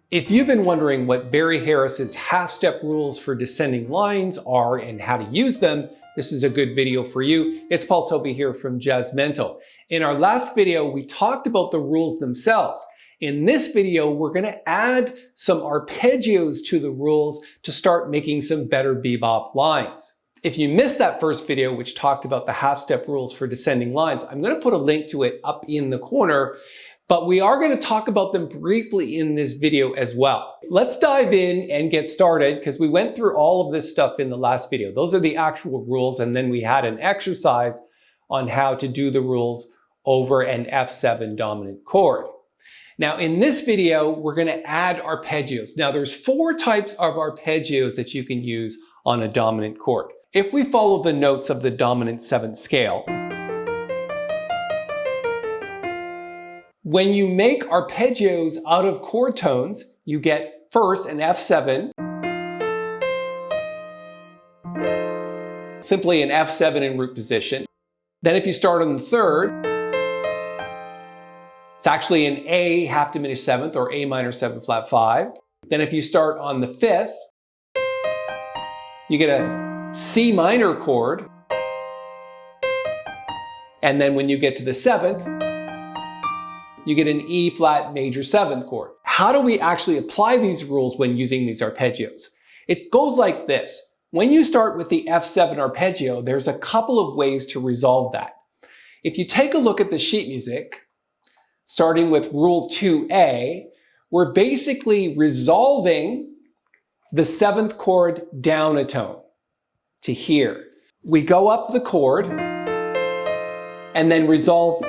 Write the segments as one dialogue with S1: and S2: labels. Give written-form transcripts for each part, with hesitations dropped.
S1: If you've been wondering what Barry Harris's half-step rules for descending lines are and how to use them, this is a good video for you. It's Paul Toby here from Jazzmental. In our last video, we talked about the rules themselves. In this video, we're going to add some arpeggios to the rules to start making some better bebop lines. If you missed that first video, which talked about the half-step rules for descending lines, I'm going to put a link to it up in the corner. But we are going to talk about them briefly in this video as well. Let's dive in and get started because we went through all of this stuff in the last video. Those are the actual rules, and then we had an exercise on how to do the rules over an F7 dominant chord. Now in this video, we're going to add arpeggios. Now there's 4 types of arpeggios that you can use on a dominant chord. If we follow the notes of the dominant 7th scale, when you make arpeggios out of chord tones, you get first an F7, simply an F7 in root position. Then if you start on the 3rd, it's actually an A half diminished 7th or A minor 7 flat 5. Then if you start on the 5th, you get a C minor chord. And then when you get to the 7th, you get an E flat major 7th chord. How do we actually apply these rules when using these arpeggios? It goes like this. When you start with the F7 arpeggio, there's a couple of ways to resolve that. If you take a look at the sheet music, starting with rule 2A, we're basically resolving the 7th chord down a tone to here. We go up the chord and then resolve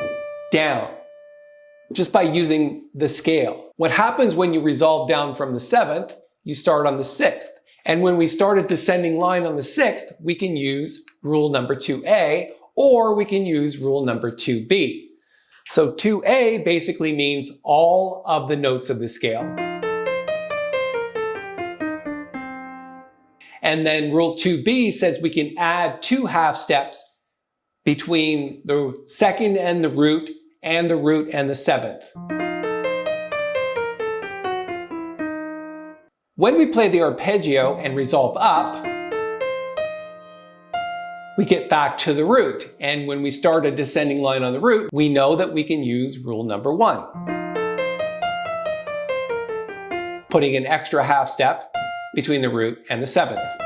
S1: down, just by using the scale. What happens when you resolve down from the 7th, you start on the 6th. And when we start a descending line on the 6th, we can use rule number 2A, or we can use rule number 2B. So 2A basically means all of the notes of the scale. And then rule 2B says we can add 2 half steps between the 2nd and the root and the 7th. When we play the arpeggio and resolve up, we get back to the root. And when we start a descending line on the root, we know that we can use rule number 1. Putting an extra half step between the root and the 7th.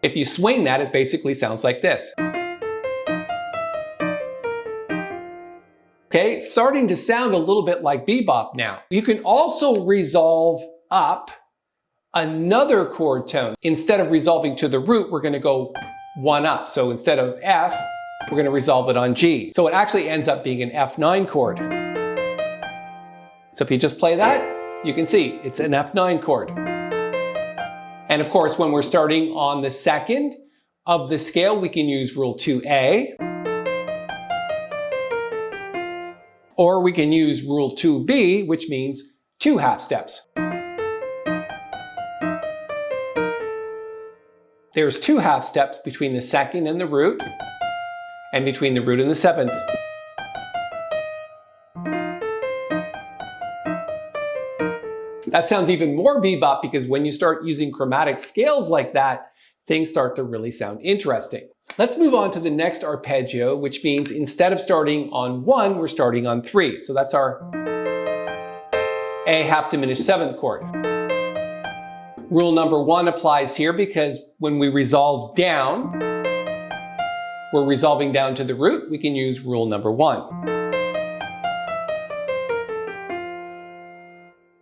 S1: If you swing that, it basically sounds like this. Okay, it's starting to sound a little bit like bebop now. You can also resolve up another chord tone. Instead of resolving to the root, we're going to go 1 up. So instead of F, we're going to resolve it on G. So it actually ends up being an F9 chord. So if you just play that, you can see it's an F9 chord. And of course, when we're starting on the 2nd of the scale, we can use rule 2A. Or we can use rule 2B, which means 2 half steps. There's 2 half steps between the 2nd and the root, and between the root and the 7th. That sounds even more bebop because when you start using chromatic scales like that, things start to really sound interesting. Let's move on to the next arpeggio, which means instead of starting on 1, we're starting on 3. So that's our A half diminished 7th chord. Rule number 1 applies here because when we resolve down, we're resolving down to the root. We can use rule number 1.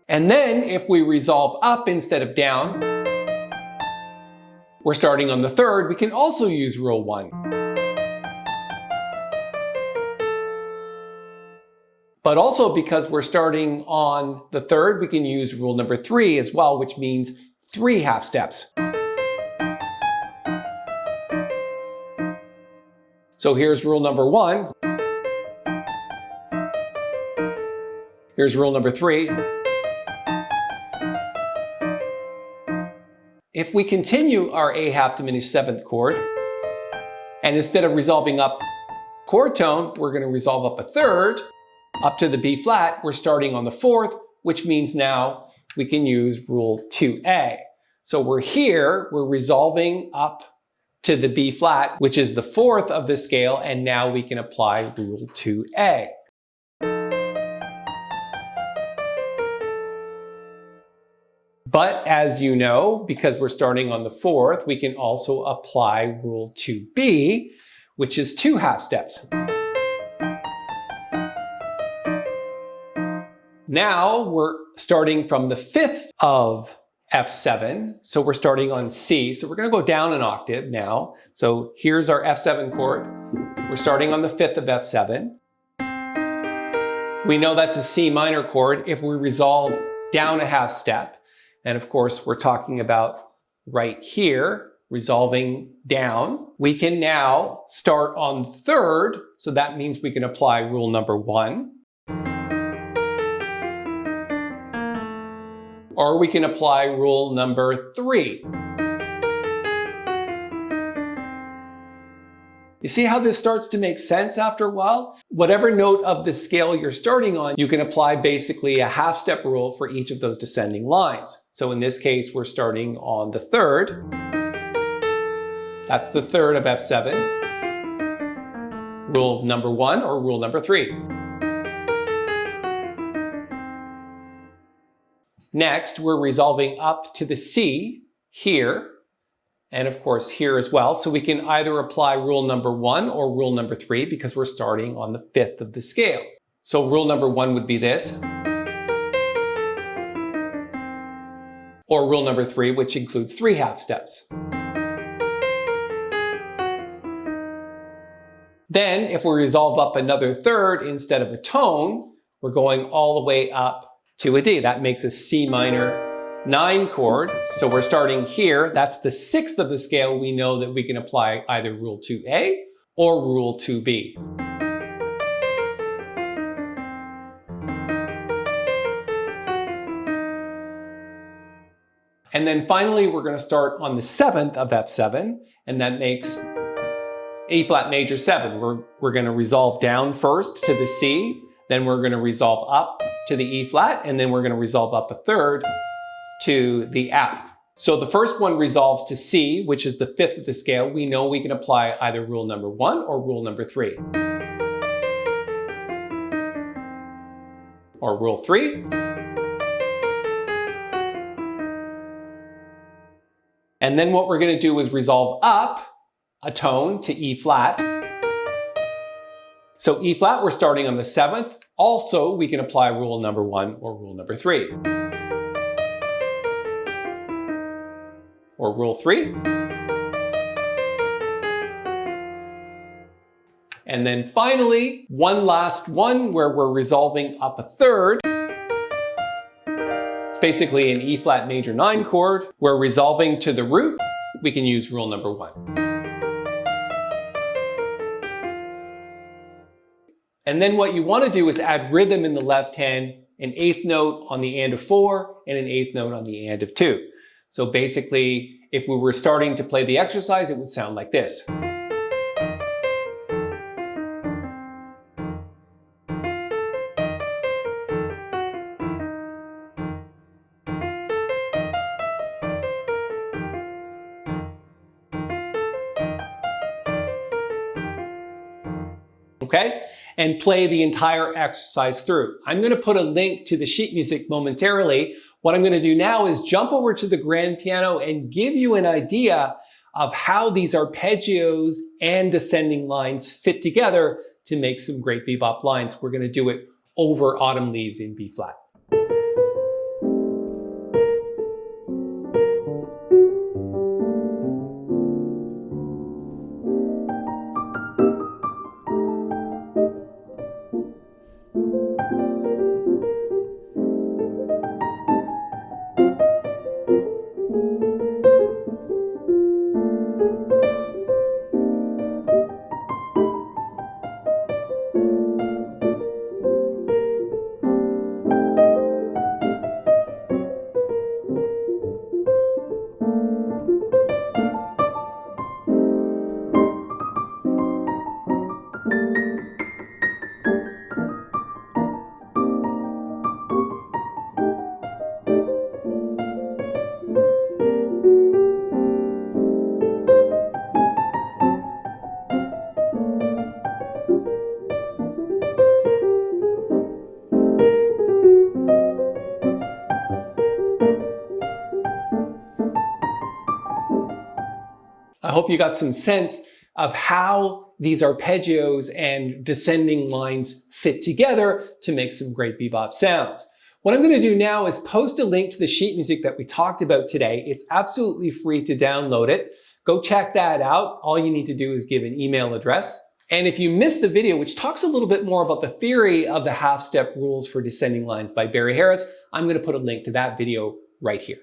S1: And then if we resolve up instead of down, we're starting on the 3rd, we can also use rule 1. But also because we're starting on the 3rd, we can use rule number 3 as well, which means 3 half steps. So here's rule number 1. Here's rule number 3. If we continue our A half diminished 7th chord, and instead of resolving up chord tone, we're going to resolve up a 3rd, up to the B flat, we're starting on the fourth, which means now we can use rule 2A. So we're here, we're resolving up to the B flat, which is the fourth of the scale, and now we can apply rule 2A. But as you know, because we're starting on the fourth, we can also apply rule 2B, which is 2 half steps. Now we're starting from the fifth of F7, so we're starting on C. So we're going to go down an octave now. So here's our F7 chord. We're starting on the fifth of F7. We know that's a C minor chord if we resolve down a half step. And of course, we're talking about right here, resolving down. We can now start on third, so that means we can apply rule number 1. Or we can apply rule number 3. You see how this starts to make sense after a while? Whatever note of the scale you're starting on, you can apply basically a half step rule for each of those descending lines. So in this case, we're starting on the third. That's the third of F7. Rule number 1 or rule number 3. Next, we're resolving up to the C here, and of course here as well. So we can either apply rule number 1 or rule number 3 because we're starting on the fifth of the scale. So rule number 1 would be this. Or rule number 3, which includes 3 half steps. Then, if we resolve up another third instead of a tone, we're going all the way up to a D. That makes a C minor 9 chord. So we're starting here. That's the sixth of the scale. We know that we can apply either rule 2A or rule 2B. And then finally, we're going to start on the seventh of F7, and that makes A flat major 7. We're going to resolve down first to the C, then we're going to resolve up to the E flat, and then we're going to resolve up a third to the F. So the first one resolves to C, which is the fifth of the scale. We know we can apply either rule number 1 or rule number 3. Or rule 3. And then what we're going to do is resolve up a tone to E flat. So E flat, we're starting on the seventh. Also, we can apply rule number 1 or rule number 3. Or rule 3. And then finally, one last one where we're resolving up a third. It's basically an E flat major 9 chord. We're resolving to the root. We can use rule number 1. And then what you want to do is add rhythm in the left hand, an eighth note on the and of 4 and an eighth note on the and of 2. So basically, if we were starting to play the exercise, it would sound like this. Okay? And play the entire exercise through. I'm going to put a link to the sheet music momentarily. What I'm going to do now is jump over to the grand piano and give you an idea of how these arpeggios and descending lines fit together to make some great bebop lines. We're going to do it over Autumn Leaves in B flat. I hope you got some sense of how these arpeggios and descending lines fit together to make some great bebop sounds. What I'm going to do now is post a link to the sheet music that we talked about today. It's absolutely free to download it. Go check that out. All you need to do is give an email address. And if you missed the video, which talks a little bit more about the theory of the half-step rules for descending lines by Barry Harris, I'm going to put a link to that video right here.